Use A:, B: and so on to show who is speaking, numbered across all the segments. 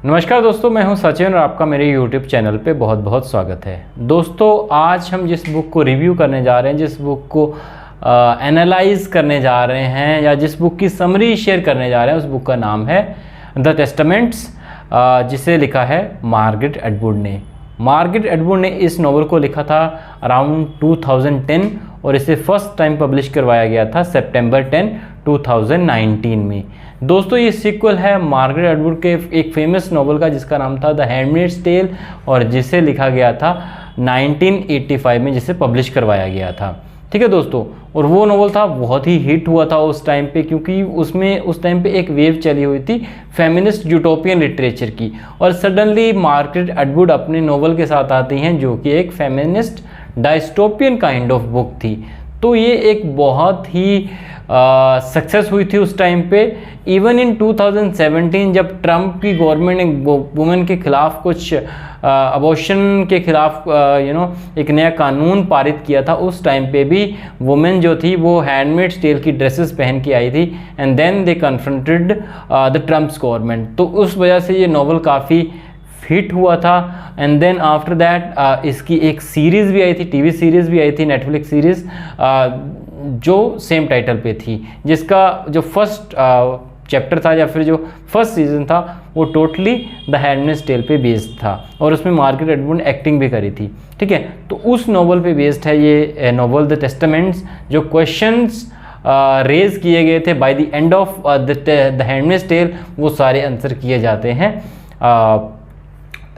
A: नमस्कार दोस्तों, मैं हूं सचिन और आपका मेरे YouTube चैनल पे बहुत बहुत स्वागत है। दोस्तों, आज हम जिस बुक को रिव्यू करने जा रहे हैं, जिस बुक को एनालाइज करने जा रहे हैं या जिस बुक की समरी शेयर करने जा रहे हैं, उस बुक का नाम है द टेस्टामेंट्स, जिसे लिखा है मार्गरेट एटवुड ने। मार्गरेट एटवुड ने इस नॉवल को लिखा था अराउंड 2010 और इसे फर्स्ट टाइम पब्लिश करवाया गया था सितंबर 10, 2019 में। दोस्तों, ये सीक्वल है मार्गरेट एटवुड के एक फेमस नॉवल का जिसका नाम था द हैंडमेड्स टेल और जिसे लिखा गया था 1985 में, जिसे पब्लिश करवाया गया था। ठीक है दोस्तों, और वो नॉवल था बहुत ही हिट हुआ था उस टाइम पे, क्योंकि उसमें उस टाइम पे एक वेव चली हुई थी फेमिनिस्ट यूटोपियन लिटरेचर की, और सडनली मार्गरेट एटवुड अपने नॉवल के साथ आती हैं जो कि एक feminist dystopian kind of book थी। तो ये एक बहुत ही सक्सेस हुई थी उस टाइम पे। इवन इन 2017 जब ट्रम्प की गवर्नमेंट ने वुमेन के खिलाफ कुछ अबॉर्शन के खिलाफ एक नया कानून पारित किया था, उस टाइम पे भी वुमेन जो थी वो हैंडमेड्स टेल की ड्रेसेस पहन के आई थी and then they confronted the Trump's government. तो उस वजह से ये नॉवल काफ़ी हिट हुआ था। एंड देन आफ्टर दैट इसकी एक सीरीज़ भी आई थी, टीवी सीरीज़ भी आई थी, नेटफ्लिक्स सीरीज़, जो सेम टाइटल पे थी, जिसका जो फर्स्ट चैप्टर था या फिर जो फर्स्ट सीजन था वो टोटली द हैंडमेड्स टेल पे बेस्ड था और उसमें मार्गरेट एटवुड ने एक्टिंग भी करी थी। ठीक है, तो उस नॉवल पे बेस्ड है ये नॉवल द टेस्टामेंट्स। जो क्वेश्चंस रेज किए गए थे by the end of the Handmaid's Tale, वो सारे आंसर किए जाते हैं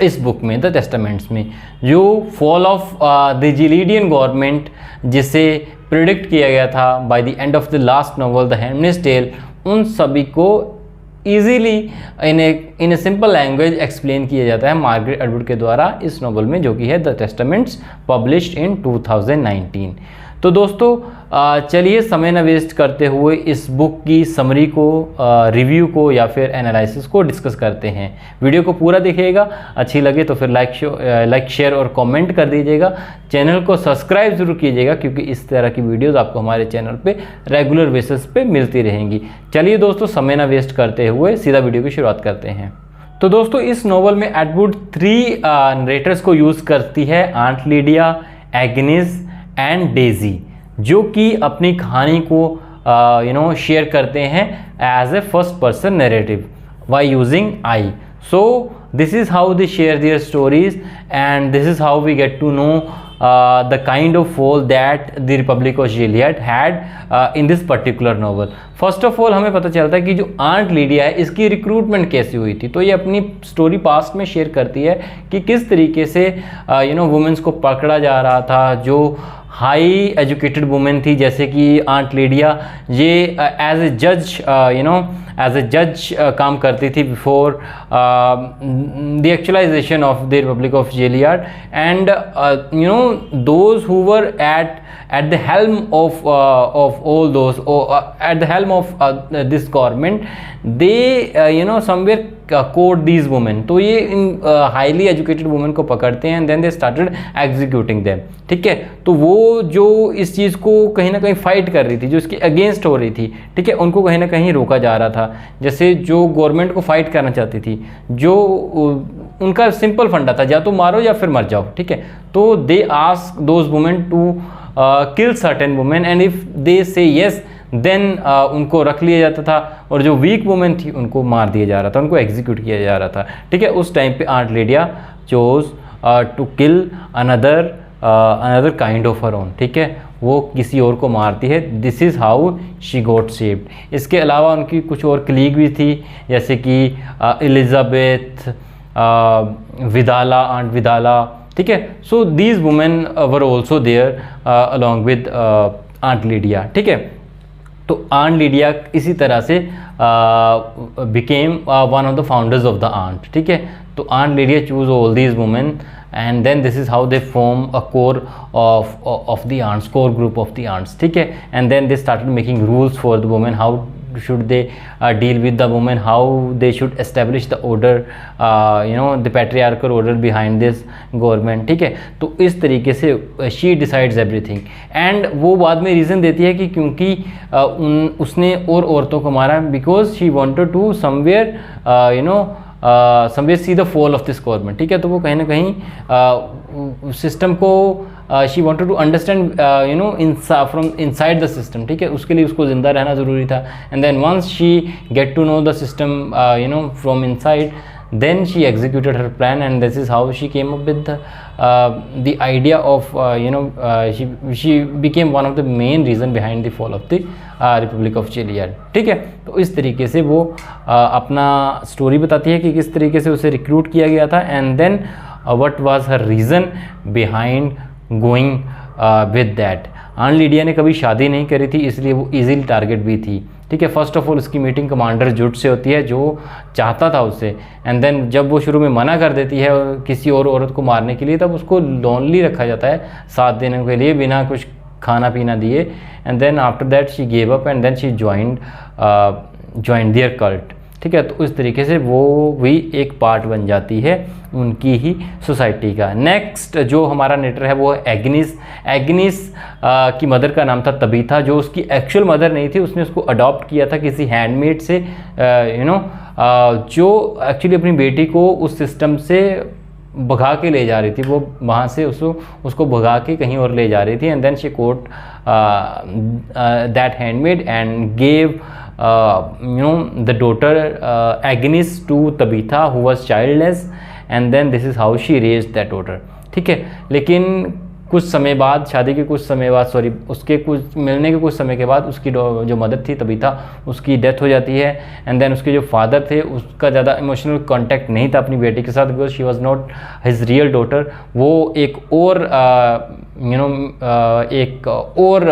A: इस बुक में, द टेस्टामेंट्स में। जो fall of the Gileadian government जिसे प्रिडिक्ट किया गया था by the end of the last novel the Handmaid's Tale, उन सभी को easily in a simple language explain किया जाता है मार्गरेट एटवुड के द्वारा इस नॉवल में, जो कि है द टेस्टामेंट्स, पब्लिश्ड इन 2019। तो दोस्तों, चलिए समय न वेस्ट करते हुए इस बुक की समरी को, रिव्यू को या फिर एनालिसिस को डिस्कस करते हैं। वीडियो को पूरा देखिएगा, अच्छी लगे तो फिर लाइक शेयर और कमेंट कर दीजिएगा। चैनल को सब्सक्राइब जरूर कीजिएगा, क्योंकि इस तरह की वीडियोस आपको हमारे चैनल पे रेगुलर बेसिस पे मिलती रहेंगी। चलिए दोस्तों, समय न वेस्ट करते हुए सीधा वीडियो की शुरुआत करते हैं। तो दोस्तों, इस नॉवल में एटवुड 3 नरेटर्स को यूज़ करती है, Aunt Lydia, Agnes and Daisy, जो कि अपनी कहानी को शेयर करते हैं as a first person narrative by using I. So this is how they share their stories and this is how we get to know the kind of fall that the Republic of Gilead had in this particular novel. First of all हमें पता चलता है कि जो aunt Lydia है, इसकी recruitment कैसे हुई थी। तो ये अपनी स्टोरी पास्ट में शेयर करती है कि किस तरीके से वुमेन्स को पकड़ा जा रहा था, जो हाई एजुकेटेड वुमेन थी जैसे कि आंट लीडिया, ये एज ए जज काम करती थी before the actualization of the Republic of Gilead, and those who were at the helm of all those, at the helm of this government, they somewhere caught these women. तो ये इन highly educated women को पकड़ते हैं and then they started executing them. ठीक है, तो वो जो इस चीज़ को कहीं ना कहीं फाइट कर रही थी, जो इसके अगेंस्ट हो रही थी, ठीक है, उनको कहीं ना कहीं रोका जा रहा था। जैसे जो गवर्नमेंट को फाइट करना चाहती थी, जो उनका सिंपल फंडा था, या तो मारो या फिर मर जाओ। ठीक है, तो they ask those women to kill certain women and if they say yes then उनको रख लिया जाता था, और जो वीक वुमेन थी उनको मार दिया जा रहा था, उनको एग्जीक्यूट किया जा रहा था। ठीक है, उस टाइम पे Aunt Lydia chose to kill another kind of her own. ठीक है, वो किसी और को मारती है। This is how she got saved. इसके अलावा उनकी कुछ और कलीग भी थी, जैसे कि एलिजाबेथ, विदाला, आंट विदाला। ठीक है, so these women were also there along with Aunt Lydia. ठीक है, तो आंट लीडिया इसी तरह से became one of the founders of the aunt. ठीक है, तो Aunt Lydia choose all these women and then this is how they form a core of the aunts, core group of the aunts. ठीक है, and then they started making rules for the women, how should they deal with the women, how they should establish the order, the patriarchal order behind this government. ठीक है, तो इस तरीके से she decides everything, and वो बाद में reason देती है कि क्योंकि उसने और औरतों को मारा because she wanted to somewhere somewhere see the fall of this government, ठीक है। तो वो कहीं ना कहीं सिस्टम को she wanted to understand from inside the system, ठीक है। उसके लिए उसको ज़िंदा रहना ज़रूरी था। And then once she get to know the system from inside, then she executed her plan, and this is how she came up with the idea of she became one of the main reason behind the fall of the Republic of Gilead, ठीक है। तो इस तरीके से वो अपना story बताती है कि किस तरीके से उसे रिक्रूट किया गया था, and then what was her reason behind going with that. Aunt Lydia ने कभी शादी नहीं करी थी, इसलिए वो इजीली टारगेट भी थी, ठीक है। फर्स्ट ऑफ ऑल उसकी मीटिंग कमांडर जुट से होती है जो चाहता था उससे, एंड देन जब वो शुरू में मना कर देती है किसी और औरत को मारने के लिए, तब उसको लोनली रखा जाता है साथ देने के लिए बिना कुछ खाना पीना दिए। And then after that she gave up and then she joined their cult, ठीक है। तो इस तरीके से वो भी एक पार्ट बन जाती है उनकी ही सोसाइटी का। नेक्स्ट जो हमारा नेटर है वो है एग्निस। एग्निस की मदर का नाम था तबीथा, जो उसकी एक्चुअल मदर नहीं थी, उसने उसको अडॉप्ट किया था किसी हैंडमेड से, जो एक्चुअली अपनी बेटी को उस सिस्टम से भगा के ले जा रही थी। वो वहाँ से उसको भगा के कहीं और ले जा रही थी। And then she caught that handmaid and gave the daughter Agnes to Tabitha who was childless, and then this is how she raised that daughter, ठीक है। लेकिन कुछ समय बाद, शादी के कुछ समय बाद, सॉरी उसके कुछ मिलने के कुछ समय के बाद उसकी जो मदर थी तबीथा, उसकी डेथ हो जाती है। एंड देन उसके जो फादर थे उसका ज़्यादा इमोशनल कांटेक्ट नहीं था अपनी बेटी के साथ, because she was not his real daughter. वो एक और एक और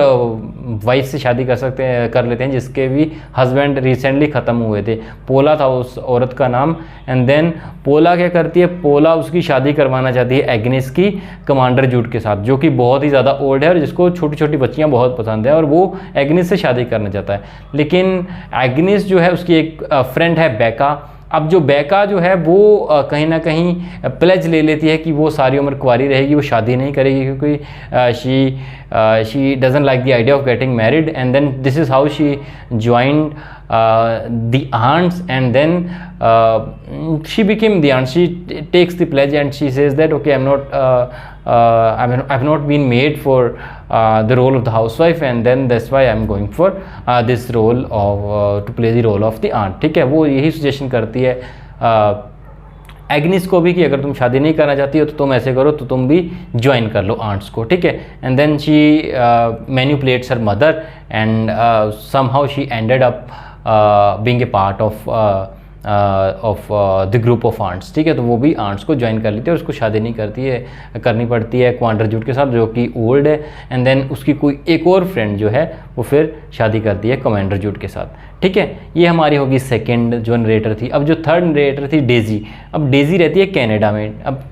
A: वाइफ से शादी कर लेते हैं जिसके भी हस्बैंड रिसेंटली ख़त्म हुए थे। पोला था उस औरत का नाम। एंड देन पोला क्या करती है, पोला उसकी शादी करवाना चाहती है एग्निस की कमांडर जूट के साथ, जो कि बहुत ही ज़्यादा ओल्ड है और जिसको छोटी छोटी बच्चियां बहुत पसंद है, और वो एग्निस से शादी करना चाहता है। लेकिन एग्निस जो है उसकी एक फ्रेंड है बेका। अब जो बेका जो है वो कहीं ना कहीं प्लेज ले लेती है कि वो सारी उम्र कुंवारी रहेगी, वो शादी नहीं करेगी, क्योंकि she doesn't like the idea of getting married. And then this is how she joined the aunts, and then she became the aunt. She takes the pledge and she says that okay, I've not been made for the role of the housewife, and then that's why I'm going for this role of to play the role of the aunt, ठीक है। वो यही suggestion करती है Ignis को भी कि अगर तुम शादी नहीं करना चाहती हो तो तुम ऐसे करो, तो तुम भी ज्वाइन कर लो आंट्स को, ठीक है। And then she manipulates her mother, and somehow she ended up being a part of the group of aunts, ठीक है। तो वो भी आंट्स को ज्वाइन कर लेती है और उसको शादी नहीं करनी पड़ती है कमांडर जूट के साथ, जो कि ओल्ड है। एंड देन उसकी कोई एक और फ्रेंड जो है वो फिर शादी करती है कमांडर जूट के साथ, ठीक है। ये हमारी होगी सेकंड जो नरेटर थी। अब जो थर्ड नरेटर थी डेजी। अब डेजी रहती है कनाडा में। अब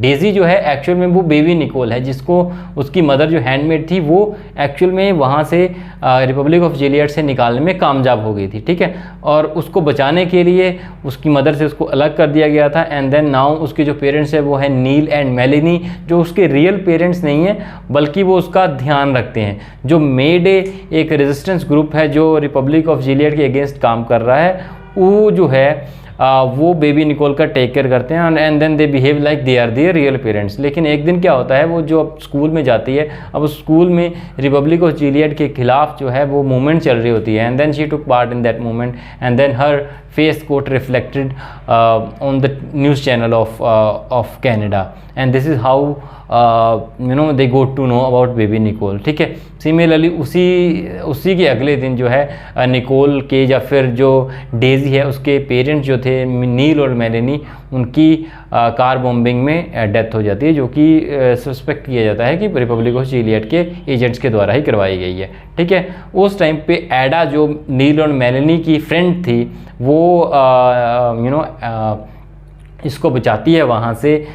A: डेजी जो है एक्चुअल में वो बेबी निकोल है, जिसको उसकी मदर जो हैंडमेड थी वो एक्चुअल में वहाँ से रिपब्लिक ऑफ जिलियड से निकालने में कामयाब हो गई थी, ठीक है। और उसको बचाने के लिए उसकी मदर से उसको अलग कर दिया गया था। एंड देन नाउ उसके जो पेरेंट्स है वो है नील एंड मेलिनी, जो उसके रियल पेरेंट्स नहीं हैं, बल्कि वो उसका ध्यान रखते हैं। जो मेडे एक रेजिस्टेंस ग्रुप है जो रिपब्लिक ऑफ जिलियड के अगेंस्ट काम कर रहा है, वो जो है वो बेबी निकोल का टेक केयर करते हैं, and then they behave like they are their real parents. लेकिन एक दिन क्या होता है, वो जो अब स्कूल में जाती है, अब स्कूल में रिपब्लिक ऑफ जिलियड के खिलाफ जो है वो मूवमेंट चल रही होती है। And then she took part in that movement, and then her face got reflected on the news channel of Canada, and this is how they got to know about baby Nicole, ठीक है। Similarly उसी के अगले दिन जो है Nicol के या फिर जो डेजी है उसके पेरेंट्स जो थे नील और मेलेनी, उनकी कार बॉम्बिंग में डेथ हो जाती है, जो कि सस्पेक्ट किया जाता है कि रिपब्लिक ऑफ जिलियड के एजेंट्स के द्वारा ही करवाई गई है, ठीक है। उस टाइम पे एडा जो नील और मेलेनी की फ्रेंड थी वो इसको बचाती है वहाँ से,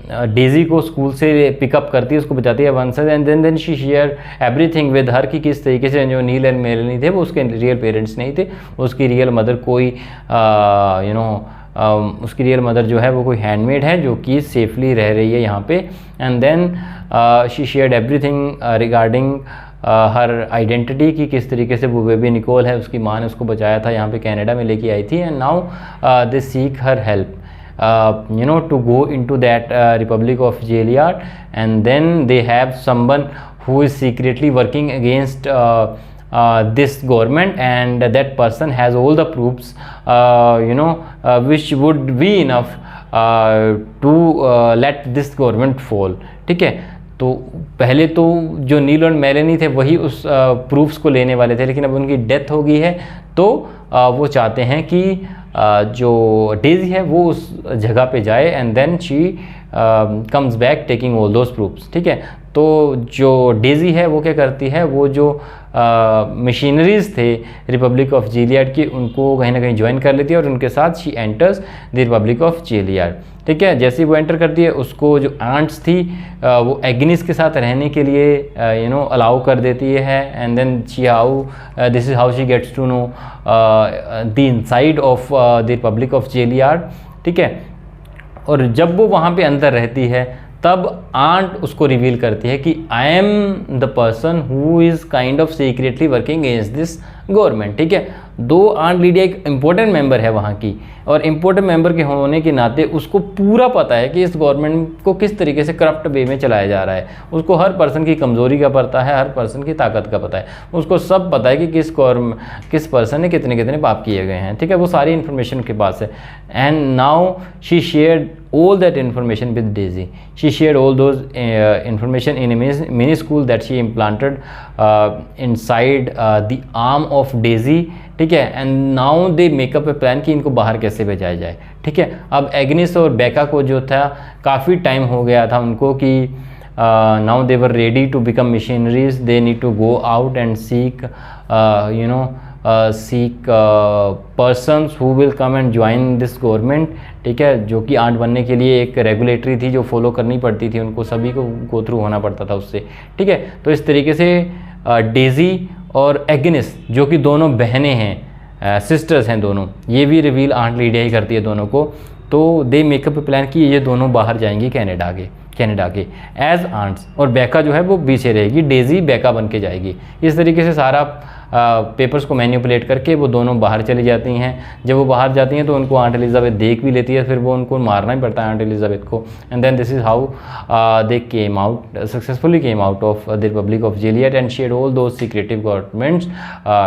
A: डेजी को स्कूल से पिकअप करती है, उसको बचाती है वन से। And then she share everything with her कि किस तरीके से जो नील एंड मेलेनी थे वो उसके रियल पेरेंट्स नहीं थे, उसकी रियल मदर कोई उसकी रियल मदर जो है वो कोई हैंडमेड है जो कि सेफली रह रही है यहाँ पे। And then she shared everything regarding her identity की, किस तरीके से वो बेबी निकोल है उसकी माँ ने उसको बचाया था, यहाँ पे कनाडा में लेके आई थी, and now they seek her help to go into that Republic of Gilead, and then they have someone who is secretly working against this government, and that person has all the proofs which would be enough to let this government fall. ठीक है, तो पहले तो जो नील और Meloni थे वही उस प्रूफ्स को लेने वाले थे, लेकिन अब उनकी डेथ हो गई है, तो वो चाहते हैं कि जो डेजी है वो उस जगह पे जाए, and then she comes back taking all those proofs. ठीक है, तो जो डेजी है वो क्या करती है, वो जो मशीनरीज थे रिपब्लिक ऑफ जिलियड की, उनको कहीं ना कहीं ज्वाइन कर लेती है, और उनके साथ she enters the Republic of Gilead. ठीक है, जैसे ही वो एंटर करती है, उसको जो आंट्स थी वो एग्निस के साथ रहने के लिए अलाउ कर देती है, and then this is how she gets to know the inside of the Republic of Gilead. ठीक है, और जब वो वहाँ पे अंदर रहती है, तब आंट उसको रिवील करती है कि I am the person who is kind of secretly working against this government. ठीक है, दो आंट लीडिया एक इम्पोर्टेंट मेंबर है वहाँ की, और इम्पोर्टेंट मेंबर के होने के नाते उसको पूरा पता है कि इस गवर्नमेंट को किस तरीके से करप्ट वे में चलाया जा रहा है। उसको हर पर्सन की कमज़ोरी का पता है, हर पर्सन की ताकत का पता है, उसको सब पता है कि किस पर्सन ने कितने कितने पाप किए गए हैं। ठीक है, वो सारी इन्फॉर्मेशन के पास है, and now she shared all that information with Daisy. She shared all those information in a mini school that she implanted inside the arm of Daisy. ठीक है, and now they makeup A plan कि इनको बाहर कैसे भेजाया जाए। ठीक है, अब एग्निस और बेका को जो था काफ़ी टाइम हो गया था उनको कि now they were ready to become machineries, they need to go out and seek persons who will come and join this government। ठीक है, जो कि आंट बनने के लिए एक रेगुलेटरी थी जो फॉलो करनी पड़ती थी, उनको सभी को गो थ्रू होना पड़ता था उससे। ठीक है, तो इस तरीके से डेजी और एग्निस, जो कि दोनों बहनें हैं, सिस्टर्स हैं दोनों, ये भी रिवील आंट लीडिया ही करती है दोनों को। तो दे मेकअप प्लान कि ये दोनों बाहर जाएंगी कनाडा के एज आंट्स, और बेका जो है वो पीछे रहेगी, डेजी बेका बन के जाएगी। इस तरीके से सारा पेपर्स को मैनिपुलेट करके वो दोनों बाहर चली जाती हैं। जब वो बाहर जाती हैं तो उनको आंट एलिजाबेथ देख भी लेती है, फिर वो उनको मारना ही पड़ता है आंट एलिजाबेथ को, and then this is how they came out successfully came out of the Republic of Gilead and shared all those secretive governments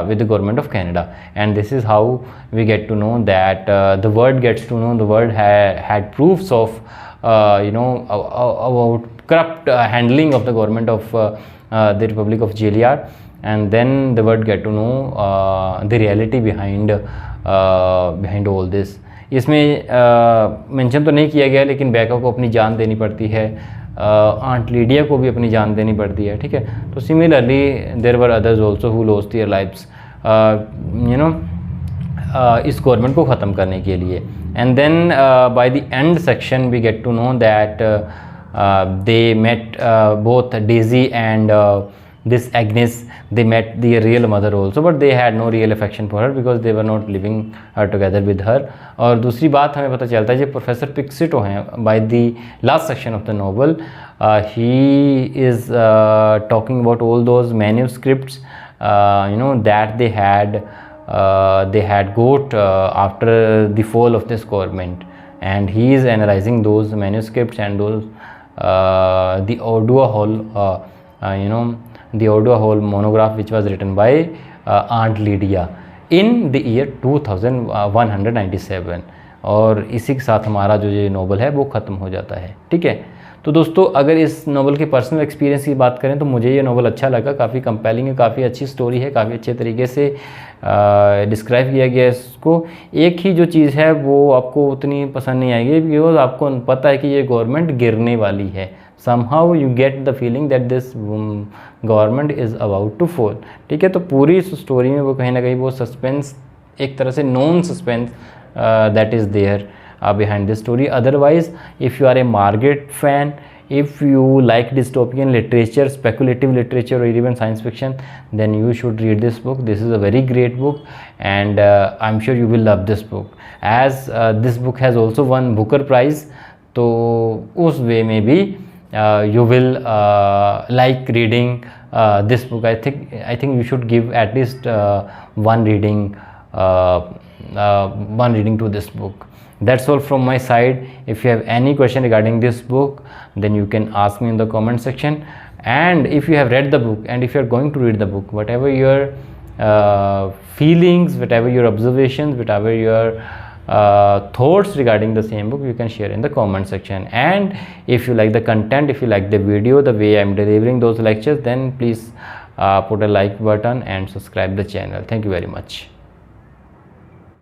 A: with the government of Canada, and this is how we get to know that the world gets to know, the world had proofs of about corrupt handling of the government of the Republic of Gilead, and then the world get to know the reality behind all this. इसमें mention तो नहीं किया गया, लेकिन बेका को अपनी जान देनी पड़ती है, आंट लीडिया को भी अपनी जान देनी पड़ती है। ठीक है, तो similarly there were others also who lost their lives इस गवर्नमेंट को ख़त्म करने के लिए। And then by the end section we get to know that they met both Daisy and this Agnes, they met the real mother also, but they had no real affection for her because they were not living together with her. और दूसरी बात हमें पता चलता है जो professor पिक्सिटो हैं, by the last section of the novel he is talking about all those manuscripts that they had got after the fall of this government, and he is analyzing those manuscripts and those the Odua Hall the Odua Hall monograph which was written by Aunt Lydia in the year 2197, और इसी के साथ हमारा जो ये novel है वो ख़त्म हो जाता है। ठीक है, तो दोस्तों अगर इस नॉवल के पर्सनल एक्सपीरियंस की बात करें तो मुझे ये नॉवल अच्छा लगा, काफ़ी कंपेलिंग है, काफ़ी अच्छी स्टोरी है, काफ़ी अच्छे तरीके से डिस्क्राइब किया गया है इसको। एक ही जो चीज़ है वो आपको उतनी पसंद नहीं आएगी बिकॉज आपको पता है कि ये गवर्नमेंट गिरने वाली है। somehow you get the feeling that this government is about to fall। ठीक है, तो पूरी इस स्टोरी में वो कहीं ना कहीं वो सस्पेंस, एक तरह से non suspense that is there behind this story. Otherwise, if you are a Margaret fan, if you like dystopian literature, speculative literature, or even science fiction, then you should read this book. This is a very great book, and I'm sure you will love this book, as this book has also won Booker Prize. तो उस वे में भी you will like reading this book. I think you should give at least one reading to this book. That's all from my side. If you have any question regarding this book, then you can ask me in the comment section. And if you have read the book, and if you are going to read the book, whatever your feelings, whatever your observations, whatever your thoughts regarding the same book, you can share in the comment section. And if you like the content, if you like the video, the way I'm delivering those lectures, then please put a like button and subscribe the channel. Thank you very much.